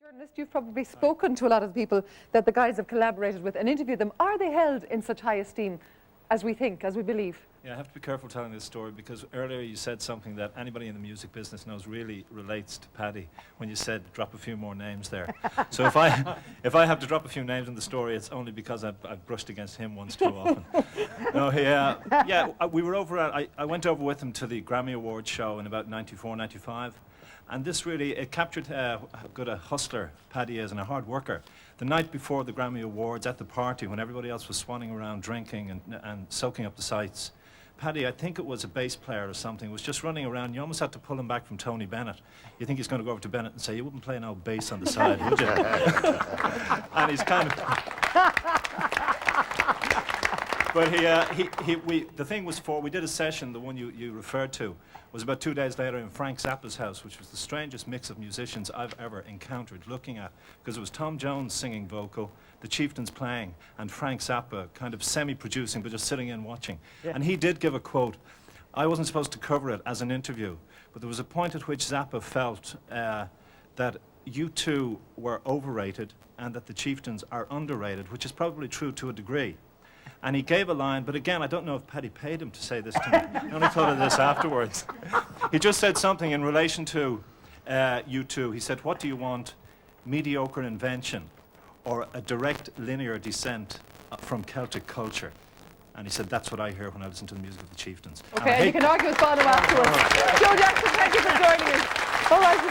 Journalist, you've probably spoken to a lot of people that the guys have collaborated with and interviewed them. Are they held in such high esteem as we think, as we believe? Yeah, I have to be careful telling this story because earlier you said something that anybody in the music business knows really relates to Paddy when you said drop a few more names there. So if I have to drop a few names in the story, it's only because I've brushed against him once too often. No, we were over at, I went over with him to the Grammy Awards show in about 94, 95. And this really, it captured how good a hustler Paddy is and a hard worker. The night before the Grammy Awards at the party, when everybody else was swanning around drinking and soaking up the sights, Paddy, I think it was a bass player or something, was just running around. You almost had to pull him back from Tony Bennett. You think he's going to go over to Bennett and say, you wouldn't play no bass on the side, would you? And he's kind of... But the thing was we did a session, the one you referred to, was about 2 days later in Frank Zappa's house, which was the strangest mix of musicians I've ever encountered looking at, because it was Tom Jones singing vocal, the Chieftains playing, and Frank Zappa kind of semi-producing, but just sitting in watching. Yeah. And he did give a quote. I wasn't supposed to cover it as an interview, but there was a point at which Zappa felt that U2 were overrated and that the Chieftains are underrated, which is probably true to a degree. And he gave a line, but again, I don't know if Paddy paid him to say this to me. I only thought of this afterwards. He just said something in relation to U2. He said, what do you want? Mediocre invention or a direct linear descent from Celtic culture? And he said, that's what I hear when I listen to the music of the Chieftains. Okay, and you can argue with Bono afterwards. Joe Jackson, thank you for joining us. All right, we'll